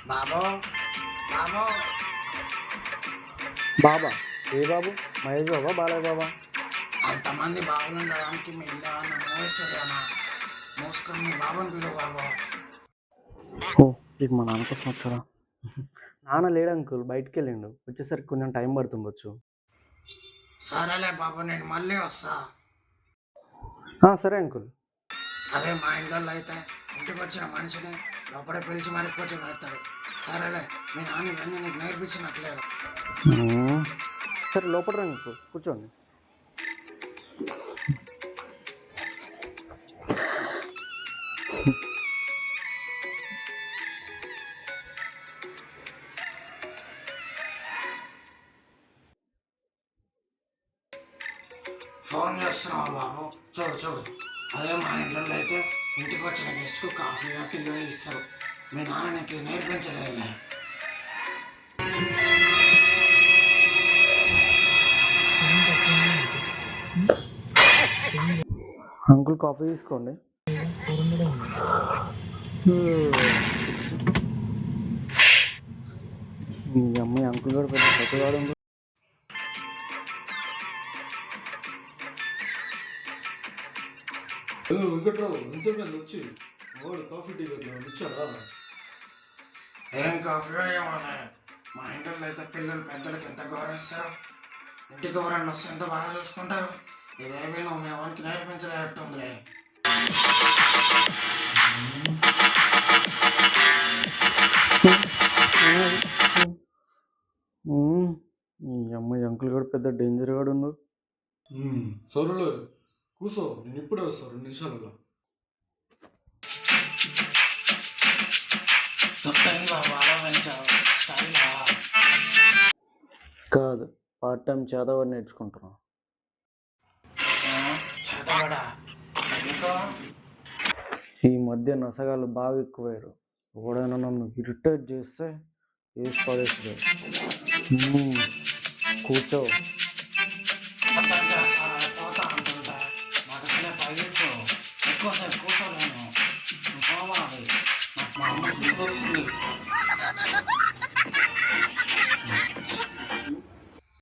బాబు బాబు బాబా? ఏ బాబు? మహేష్ బాబా, బాలయ్య బాబా? అంతమంది బాబులు ఉండడానికి మీ ఇల్లు అన్న మూవీ స్టూడియోనా? మూసుకొని మీ బాబుని పిలువు బాబు. ఓ, ఇది మా నాన్న కోసం వచ్చాడా? నాన్న లేడు అంకుల్, బయటికి వెళ్ళిండు. వచ్చేసరికి కొంచెం టైం పడుతుండొచ్చు. సరేలే బాబు, నేను మళ్ళీ వస్తా. సరే అంకుల్. అదే మా ఇంట్లో అయితే ఇంటికి వచ్చిన మనిషిని లోపడే పిలిచి మరి కూర్చొని పెడతాడు. సరేలే, మీ నాన్న ఇవన్నీ నీకు నేర్పించినట్లేదు. సరే, లోపల రండి అంకుల్, కూర్చోండి. ఫోన్ చేస్తున్నావా బాబు? చూడు చూడు, అదే మా ఇంట్లో అయితే ఇంటికి వచ్చిన గెస్ట్కు కాఫీ టీ ఇస్తారు. మీ నాన్న నీకు నేర్పించలేదులే. అంకుల్, కాఫీ తీసుకోండి. మీ అమ్మాయి అంకుల్ గారు పెద్ద పెద్దవాడు. వెంకట్రావు ఇన్సల్ట్ వచ్చి వాడు కాఫీ టీ వచ్చాడా? ఏం కాఫీ ఏమోలే, మా ఇంట్లో అయితే పిల్లలు పెద్దలకి ఎంత గౌరవిస్తారు. ఇంటికి ఎవరన్నా వస్తే ఎంత బాగా చూసుకుంటారు. ఇవేవి నువ్వు మీ వానికి నేర్పించలేటుందిలే. ఈ అమ్మాయి అంకుల్ గారు పెద్ద డేంజర్ గాడు ఉన్నాడు. సరేలే, కూర్చో, నేను ఇప్పుడే వస్తాను 2 నిమిషాలుగా. కాదు, పార్ట్ టైం చేతవాడు నేర్చుకుంటున్నాను. చేతబడా? ఈ మధ్య నసగాలు బాగా ఎక్కువయ్యారు. ఎవడైనా నన్ను ఇరిటేట్ చేస్తే వేసి పడేస్తుంది. కూర్చో. పోతా అంటుంటా, నాకు అసలే పైల్స్ ఎక్కువసేపు కూర్చోలేను. పోవాలి, నాకు మా అమ్మ గుర్తొస్తుంది.